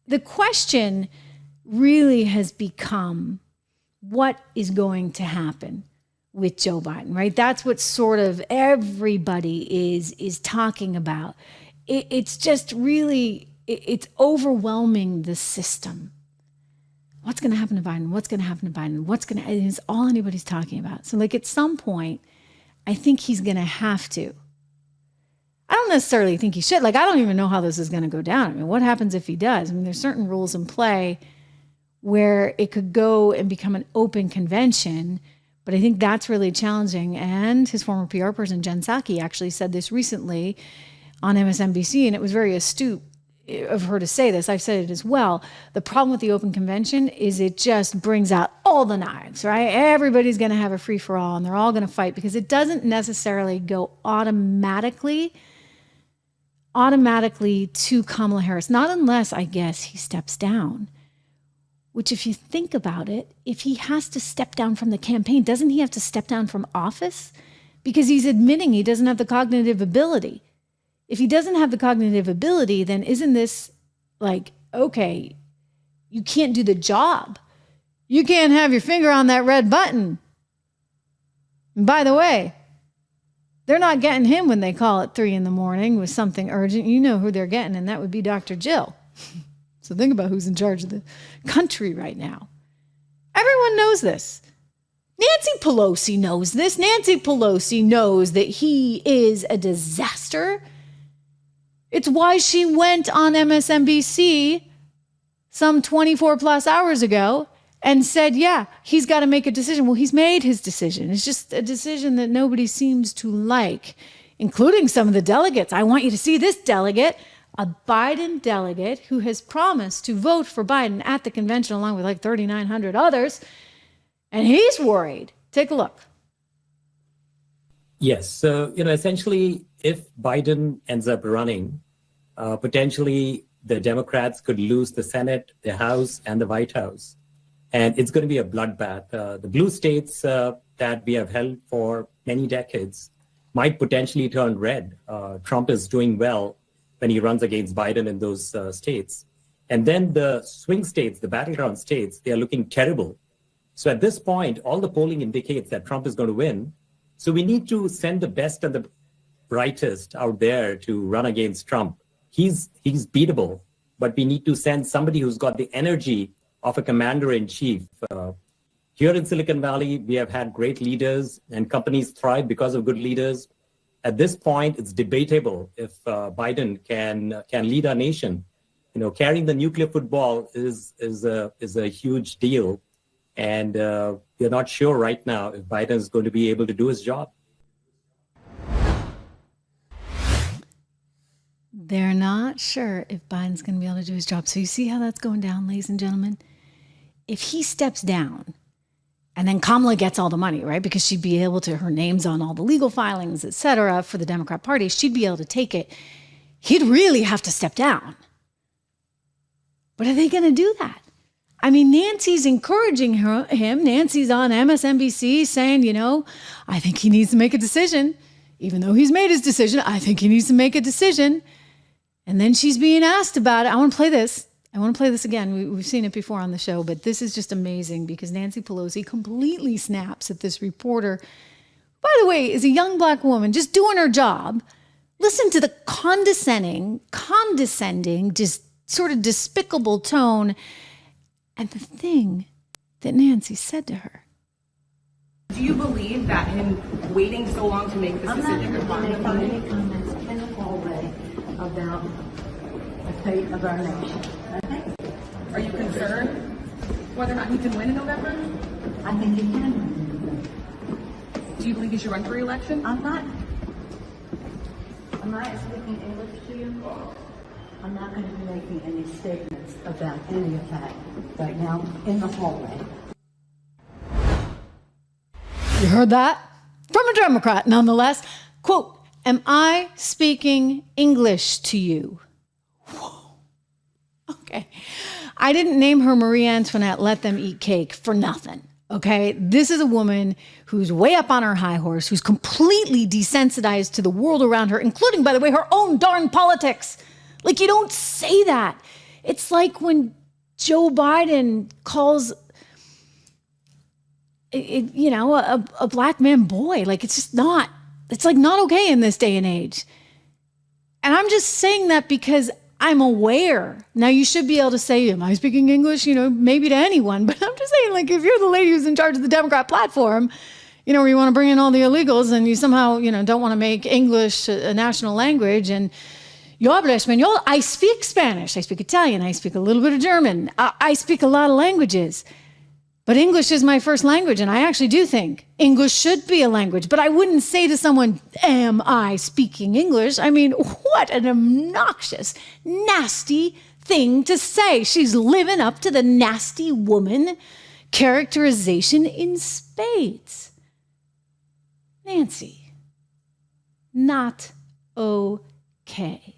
the question really has become, what is going to happen with Joe Biden, right? That's what sort of everybody is talking about. It's just really, it's overwhelming the system. What's going to happen to Biden? What's going to happen to Biden? It's all anybody's talking about. So like at some point, I think he's going to have to. I don't necessarily think he should. Like, I don't even know how this is going to go down. I mean, what happens if he does? I mean, there's certain rules in play where it could go and become an open convention, but I think that's really challenging. And his former PR person, Jen Psaki, actually said this recently on MSNBC, and it was very astute of her to say this. I've said it as well. The problem with the open convention is it just brings out all the knives, right? Everybody's going to have a free-for-all, and they're all going to fight because it doesn't necessarily go automatically to Kamala Harris. Not unless, I guess, he steps down. Which, if you think about it, if he has to step down from the campaign, doesn't he have to step down from office? Because he's admitting he doesn't have the cognitive ability. If he doesn't have the cognitive ability, then isn't this like, okay, you can't do the job. You can't have your finger on that red button. And by the way, they're not getting him when they call at 3 a.m. with something urgent. You know who they're getting, and that would be Dr. Jill. So think about who's in charge of the country right now. Everyone knows this. Nancy Pelosi knows this. Nancy Pelosi knows that he is a disaster. It's why she went on MSNBC some 24 plus hours ago and said, yeah, he's got to make a decision. Well, he's made his decision. It's just a decision that nobody seems to like, including some of the delegates. I want you to see this delegate, a Biden delegate who has promised to vote for Biden at the convention along with like 3,900 others. And he's worried. Take a look. Yes. So, essentially, if Biden ends up running, potentially the Democrats could lose the Senate, the House, and the White House. And it's going to be a bloodbath. The blue states that we have held for many decades might potentially turn red. Trump is doing well when he runs against Biden in those states. And then the swing states, the battleground states, they are looking terrible. So at this point, all the polling indicates that Trump is going to win. So we need to send the best and the brightest out there to run against Trump. He's beatable, but we need to send somebody who's got the energy of a commander-in-chief. Here in Silicon Valley, we have had great leaders, and companies thrive because of good leaders. At this point, it's debatable if Biden can lead our nation. Carrying the nuclear football is a huge deal, and we're not sure right now if Biden is going to be able to do his job. They're not sure if Biden's going to be able to do his job. So you see how that's going down, ladies and gentlemen? If he steps down and then Kamala gets all the money, right? Because she'd be able to, her name's on all the legal filings, et cetera, for the Democrat Party, she'd be able to take it. He'd really have to step down. But are they going to do that? I mean, Nancy's encouraging him. Nancy's on MSNBC saying, I think he needs to make a decision. Even though he's made his decision, I think he needs to make a decision. And then she's being asked about it. I want to play this. Again. We've seen it before on the show, but this is just amazing because Nancy Pelosi completely snaps at this reporter. By the way, is a young black woman just doing her job. Listen to the condescending, just sort of despicable tone. And the thing that Nancy said to her. Do you believe that him waiting so long to make this decision? I'm not going to make any comments in the hallway about the fate of our nation. Okay? Are you concerned whether or not he can win in November? I think he can win. Do you believe he should run for re-election? I'm not speaking English to you. I'm not going to be making any statements about any of that right now in the hallway. You heard that? From a Democrat, nonetheless. Quote, am I speaking English to you? Whoa. Okay. I didn't name her Marie Antoinette, let them eat cake for nothing. Okay. This is a woman who's way up on her high horse, who's completely desensitized to the world around her, including, by the way, her own darn politics. Like, you don't say that. It's like when Joe Biden calls a black man boy. Like, it's just not, it's like not okay in this day and age. And I'm just saying that because I'm aware. Now, you should be able to say, am I speaking English? Maybe to anyone. But I'm just saying, like, if you're the lady who's in charge of the Democrat platform, where you want to bring in all the illegals and you somehow, don't want to make English a national language. And yo hablo español. I speak Spanish. I speak Italian. I speak a little bit of German. I speak a lot of languages. But English is my first language, and I actually do think English should be a language. But I wouldn't say to someone, am I speaking English? I mean, what an obnoxious, nasty thing to say. She's living up to the nasty woman characterization in spades. Nancy, not okay.